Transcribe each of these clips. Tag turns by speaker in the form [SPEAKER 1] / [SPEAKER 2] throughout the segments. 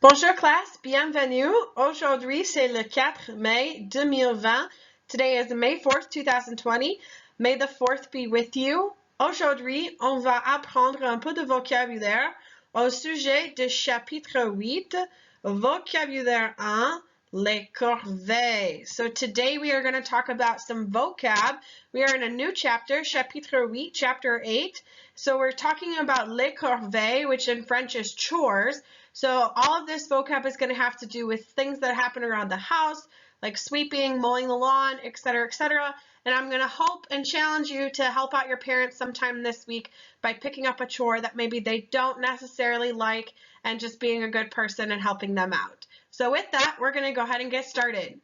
[SPEAKER 1] Bonjour classe, bienvenue. Aujourd'hui, c'est le 4 mai 2020. Today is May 4th, 2020. May the 4th be with you. Aujourd'hui, on va apprendre un peu de vocabulaire au sujet du chapitre 8, Vocabulaire 1, les corvées. So today we are going to talk about some vocab. We are in a new chapter, chapitre 8, chapter 8. So we're talking about les corvées, which in French is chores. So all of this vocab is going to have to do with things that happen around the house, like sweeping, mowing the lawn, etc., etc. And I'm going to hope and challenge you to help out your parents sometime this week by picking up a chore that maybe they don't necessarily like and just being a good person and helping them out. So with that, we're going to go ahead and get started.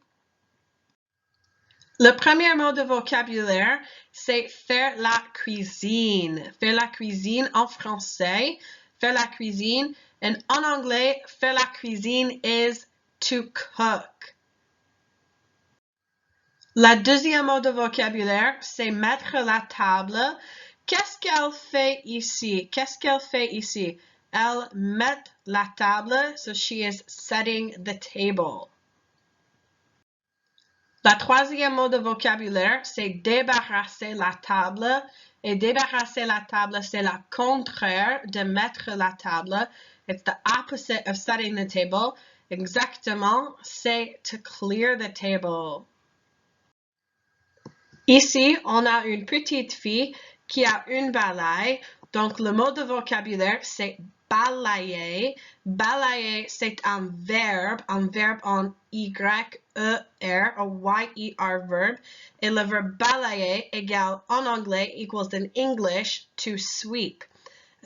[SPEAKER 1] Le premier mot de vocabulaire, c'est faire la cuisine. Faire la cuisine en français, faire la cuisine. And en anglais, faire la cuisine is to cook. La deuxième mot de vocabulaire, c'est mettre la table. Qu'est-ce qu'elle fait ici? Qu'est-ce qu'elle fait ici? Elle met la table, so she is setting the table. La troisième mot de vocabulaire, c'est débarrasser la table. Et débarrasser la table, c'est le contraire de mettre la table. It's the opposite of setting the table. Exactement, c'est to clear the table. Ici, on a une petite fille qui a une balaye. Donc, le mot de vocabulaire, c'est balayer. Balayer, c'est un verbe en Y-E-R, a Y-E-R verb. Et le verbe balayer égale, en anglais, equals in English, to sweep.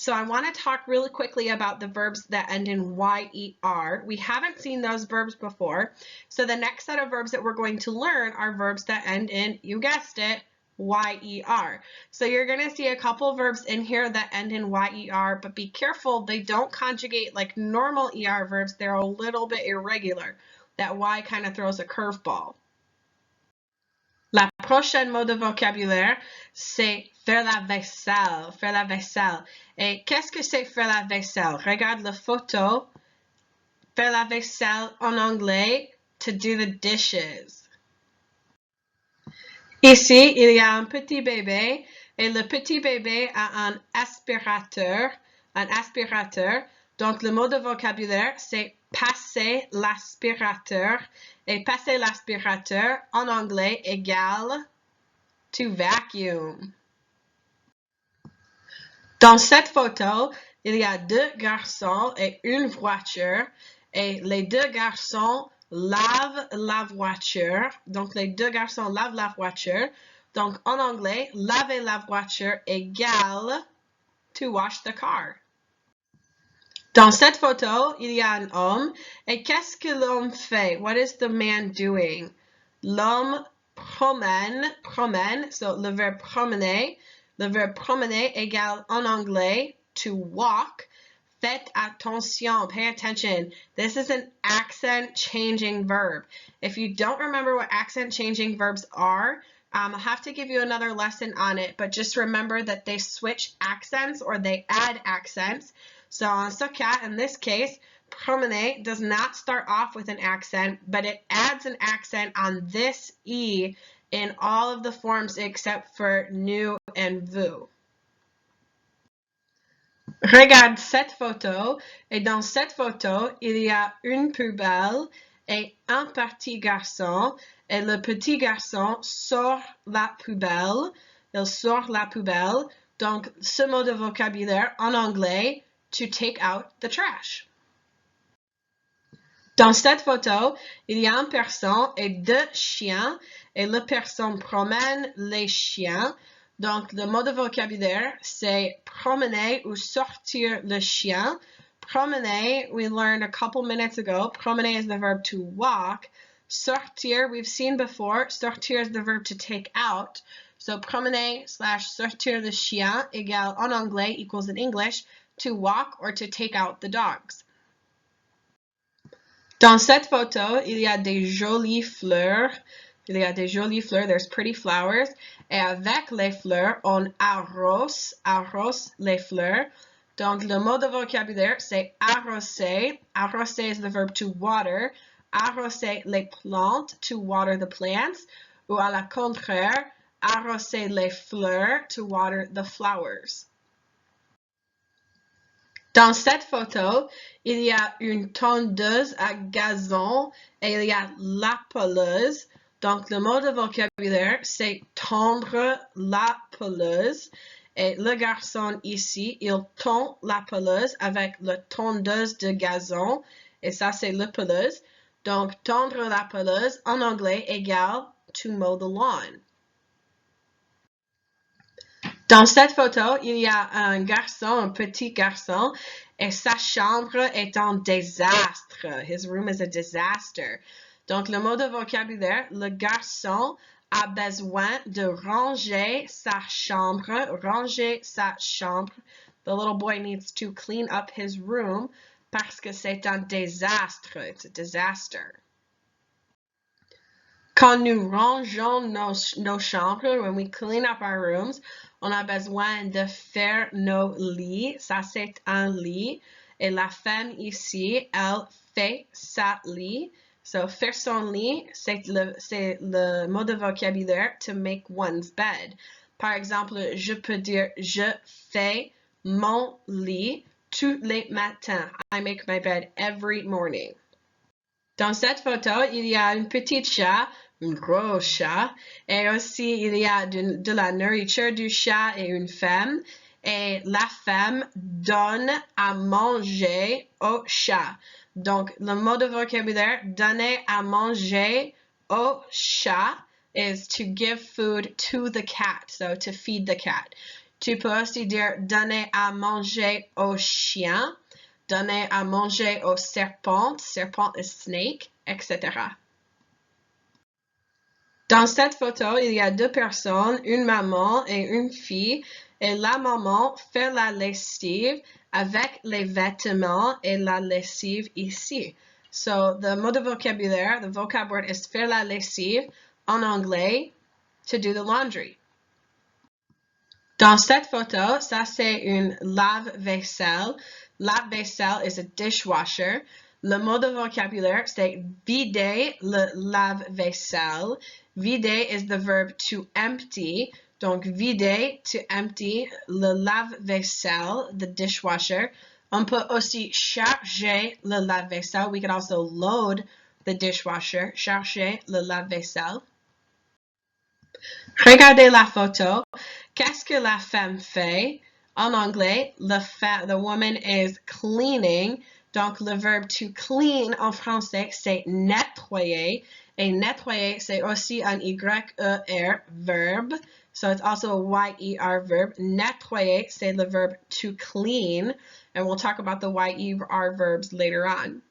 [SPEAKER 1] So I want to talk really quickly about the verbs that end in Y-E-R. We haven't seen those verbs before. So the next set of verbs that we're going to learn are verbs that end in, you guessed it, Y-E-R. So you're going to see a couple verbs in here that end in Y-E-R, but be careful, they don't conjugate like normal ER verbs. They're a little bit irregular. That Y kind of throws a curveball. La prochaine mot de vocabulaire, c'est faire la vaisselle. Faire la vaisselle. Et qu'est-ce que c'est faire la vaisselle? Regarde la photo. Faire la vaisselle en anglais, to do the dishes. Ici, il y a un petit bébé et le petit bébé a un aspirateur. Un aspirateur. Donc, le mot de vocabulaire, c'est passer l'aspirateur. Et passer l'aspirateur en anglais égale to vacuum. Dans cette photo, il y a deux garçons et une voiture. Et les deux garçons lavent la voiture. Donc, les deux garçons lavent la voiture. Donc, en anglais, laver la voiture égale to wash the car. Dans cette photo, il y a un homme. Et qu'est-ce que l'homme fait? What is the man doing? L'homme promène. So, le verbe promener. Le verbe promener égale en anglais to walk. Faites attention. Pay attention. This is an accent-changing verb. If you don't remember what accent-changing verbs are, I'll have to give you another lesson on it. But just remember that they switch accents or they add accents. So en ce cas, in this case, promener does not start off with an accent, but it adds an accent on this E in all of the forms except for nous and vous. Regarde cette photo, et dans cette photo, il y a une poubelle et un petit garçon, et le petit garçon sort la poubelle. Il sort la poubelle. Donc, ce mot de vocabulaire en anglais, to take out the trash. Dans cette photo, il y a une personne et deux chiens, et la personne promène les chiens. Donc, le mot de vocabulaire, c'est promener ou sortir le chien. Promener, we learned a couple minutes ago. Promener is the verb to walk. Sortir, we've seen before. Sortir is the verb to take out. So, promener / sortir le chien égale en anglais equals in English to walk or to take out the dogs. Dans cette photo, il y a des jolies fleurs. Il y a des jolies fleurs. There's pretty flowers. Et avec les fleurs, on arrose les fleurs. Donc, le mot de vocabulaire, c'est arroser. Arroser is the verb to water. Arroser les plantes, to water the plants. Ou à la contraire, arroser les fleurs, to water the flowers. Dans cette photo, il y a une tondeuse à gazon et il y a la pelouse. Donc, le mot de vocabulaire, c'est tondre la pelouse. Et le garçon ici, il tond la pelouse avec la tondeuse de gazon. Et ça, c'est la pelouse. Donc, tondre la pelouse en anglais égale to mow the lawn. Dans cette photo, il y a un garçon, un petit garçon, et sa chambre est un désastre. His room is a disaster. Donc, le mot de vocabulaire, le garçon a besoin de ranger sa chambre. Ranger sa chambre. The little boy needs to clean up his room parce que c'est un désastre. It's a disaster. Quand nous rangeons nos chambres, when we clean up our rooms, on a besoin de faire nos lits. Ça, c'est un lit. Et la femme ici, elle fait sa lit. So, faire son lit, c'est le mot de vocabulaire to make one's bed. Par exemple, je peux dire, je fais mon lit tous les matins. I make my bed every morning. Dans cette photo, il y a une petite chat, un gros chat, et aussi il y a de la nourriture du chat et une femme. Et la femme donne à manger au chat. Donc, le mot de vocabulaire, donner à manger au chat is to give food to the cat, so to feed the cat. Tu peux aussi dire donner à manger au chien, donner à manger au serpent, serpent is snake, etc. Dans cette photo, il y a deux personnes, une maman et une fille, et la maman fait la lessive avec les vêtements et la lessive ici. So, the mot de vocabulaire, the vocab word is faire la lessive, en anglais, to do the laundry. Dans cette photo, ça c'est une lave-vaisselle. Lave-vaisselle is a dishwasher. Le mot de vocabulaire, c'est vider le lave-vaisselle. Vider is the verb to empty. Donc, vider, to empty, le lave-vaisselle, the dishwasher. On peut aussi charger le lave-vaisselle. We can also load the dishwasher. Charger le lave-vaisselle. Regardez la photo. Qu'est-ce que la femme fait? En anglais, the woman is cleaning. Donc, le verbe to clean en français, c'est nettoyer. Et nettoyer, c'est aussi un Y-E-R verb. So it's also a Y-E-R verb. Nettoyer, c'est le verb to clean. And we'll talk about the Y-E-R verbs later on.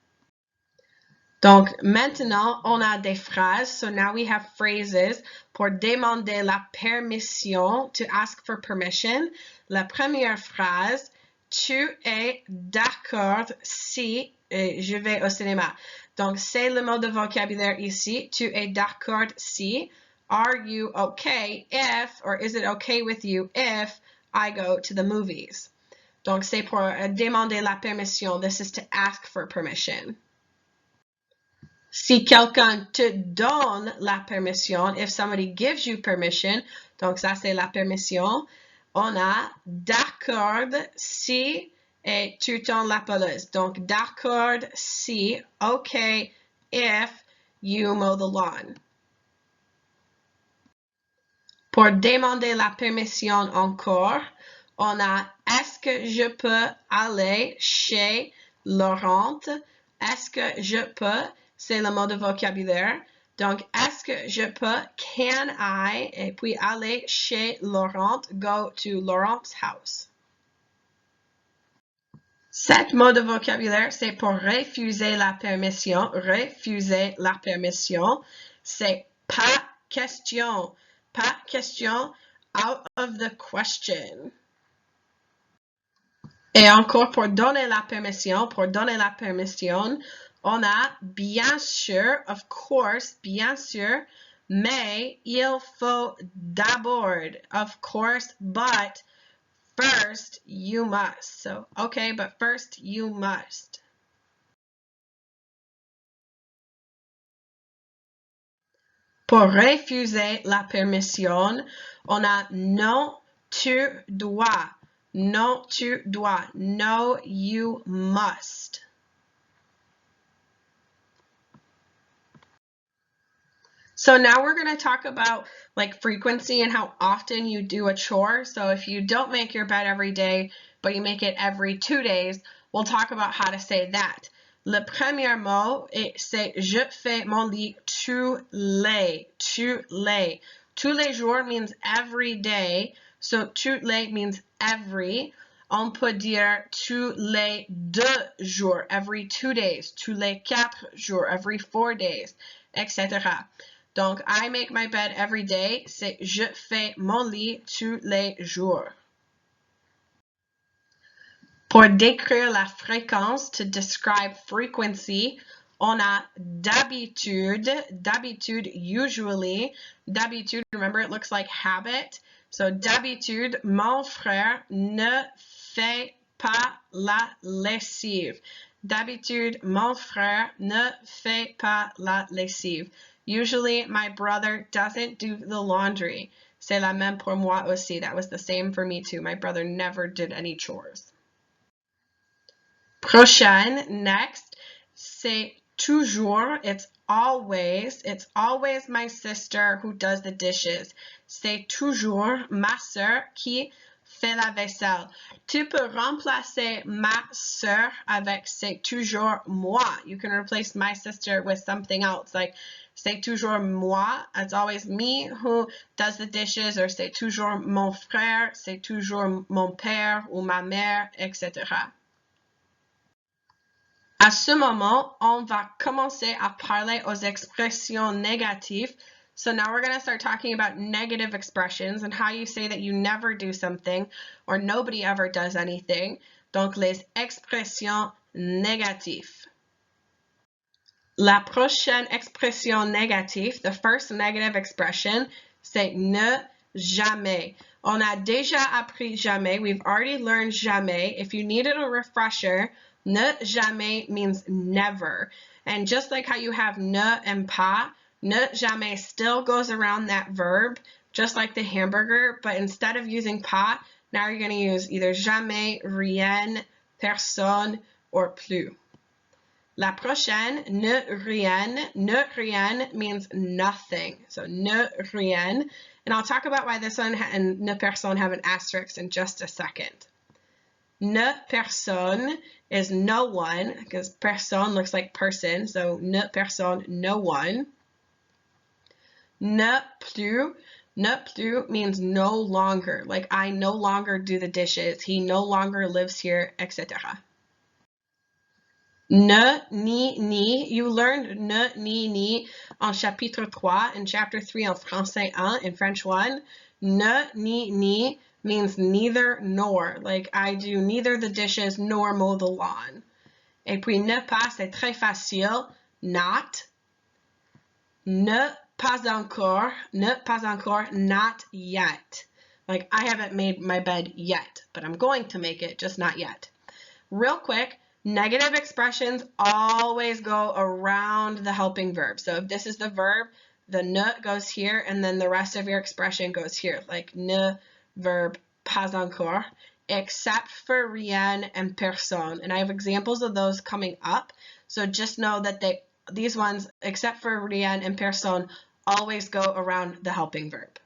[SPEAKER 1] Donc, maintenant, on a des phrases. So now we have phrases pour demander la permission, to ask for permission. La première phrase, tu es d'accord si je vais au cinéma. Donc, c'est le mot de vocabulaire ici. Tu es d'accord si. Are you okay if, or is it okay with you if I go to the movies? Donc, c'est pour demander la permission. This is to ask for permission. Si quelqu'un te donne la permission, if somebody gives you permission, donc ça c'est la permission, on a d'accord si et tu tonds la pelouse. Donc, d'accord si, okay if you mow the lawn. Pour demander la permission encore, on a est-ce que je peux aller chez Laurent? Est-ce que je peux? C'est le mot de vocabulaire. Donc, est-ce que je peux? Can I? Et puis aller chez Laurent. Go to Laurent's house. Cet mot de vocabulaire, c'est pour refuser la permission. Refuser la permission, c'est pas question. Pas question, out of the question. Et encore pour donner la permission, on a bien sûr, of course, bien sûr, mais il faut d'abord, of course, but first you must. So, okay, but first you must. Pour refuser la permission, on a non, tu dois. Non, tu dois. No, you must. So now we're going to talk about like frequency and how often you do a chore. So if you don't make your bed every day, but you make it every 2 days, we'll talk about how to say that. Le premier mot, c'est je fais mon lit tous les. Tous les jours means every day. So tous les means every. On peut dire tous les 2 jours, every 2 days. Tous les 4 jours, every 4 days, etc. Donc, I make my bed every day, c'est je fais mon lit tous les jours. Pour décrire la fréquence, to describe frequency, on a d'habitude, usually. D'habitude, remember it looks like habit. So d'habitude, mon frère ne fait pas la lessive. D'habitude, mon frère ne fait pas la lessive. Usually, my brother doesn't do the laundry. C'est la même pour moi aussi. That was the same for me too. My brother never did any chores. Prochaine, next, c'est toujours, it's always my sister who does the dishes. C'est toujours ma sœur qui fait la vaisselle. Tu peux remplacer ma sœur avec c'est toujours moi. You can replace my sister with something else, like c'est toujours moi, it's always me who does the dishes, or c'est toujours mon frère, c'est toujours mon père ou ma mère, etc. À ce moment, on va commencer à parler aux expressions négatives. So now we're going to start talking about negative expressions and how you say that you never do something or nobody ever does anything. Donc, les expressions négatives. La prochaine expression négative, the first negative expression, c'est ne jamais. On a déjà appris jamais. We've already learned jamais. If you needed a refresher, ne jamais means never. And just like how you have ne and pas, ne jamais still goes around that verb, just like the hamburger, but instead of using pas, now you're going to use either jamais, rien, personne, or plus. La prochaine, ne rien means nothing. So ne rien. And I'll talk about why this one and ne personne have an asterisk in just a second. Ne personne is no one, because personne looks like person, so ne personne, no one. Ne plus means no longer, like I no longer do the dishes, he no longer lives here, etc. Ne, ni, you learned ne, ni en chapitre 3, in chapter 3 en français 1, in French 1. Ne, ni means neither nor, like I do neither the dishes nor mow the lawn. Et puis ne pas, c'est très facile, not. Ne pas encore, not yet. Like I haven't made my bed yet, but I'm going to make it, just not yet. Real quick, negative expressions always go around the helping verb. So if this is the verb, the ne goes here, and then the rest of your expression goes here, like ne, verb, pas encore, except for rien and personne. And I have examples of those coming up. So just know that these ones, except for rien and personne, always go around the helping verb.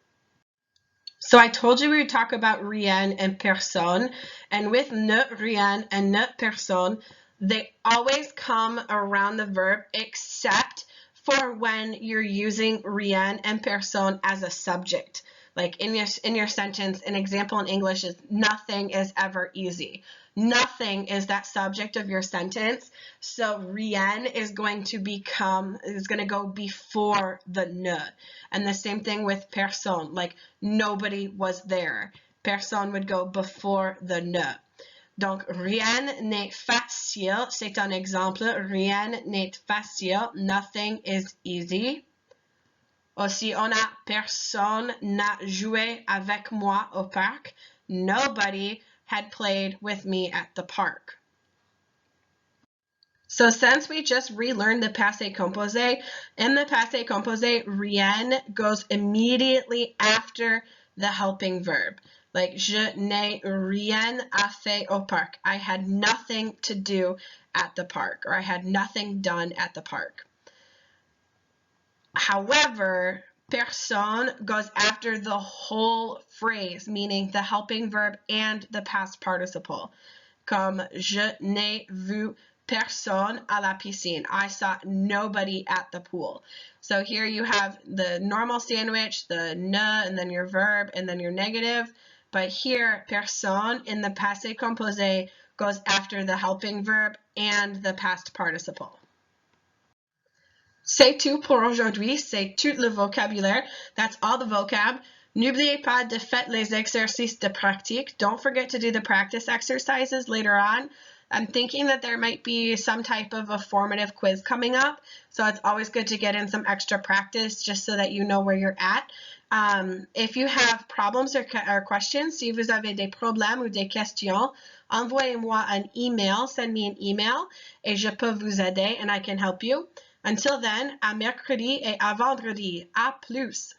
[SPEAKER 1] So I told you we would talk about rien and personne, and with ne rien and ne personne, they always come around the verb except for when you're using rien and personne as a subject. Like in your sentence, an example in English is nothing is ever easy. Nothing is that subject of your sentence. So rien is going to go before the ne. And the same thing with personne, like nobody was there. Personne would go before the ne. Donc, rien n'est facile. C'est un exemple. Rien n'est facile. Nothing is easy. Aussi, on a personne n'a joué avec moi au parc. Nobody had played with me at the park. So since we just relearned the passé composé, in the passé composé, rien goes immediately after the helping verb. Like, je n'ai rien à faire au parc. I had nothing to do at the park, or I had nothing done at the park. However, personne goes after the whole phrase, meaning the helping verb and the past participle. Comme, je n'ai vu personne à la piscine. I saw nobody at the pool. So here you have the normal sandwich, the ne, and then your verb, and then your negative. But here, personne in the passé composé goes after the helping verb and the past participle. C'est tout pour aujourd'hui. C'est tout le vocabulaire. That's all the vocab. N'oubliez pas de faire les exercices de pratique. Don't forget to do the practice exercises later on. I'm thinking that there might be some type of a formative quiz coming up, so it's always good to get in some extra practice just so that you know where you're at. If you have problems or questions, si vous avez des problèmes ou des questions, envoyez-moi un email, send me an email, et je peux vous aider and I can help you. Until then, à mercredi et à vendredi. À plus!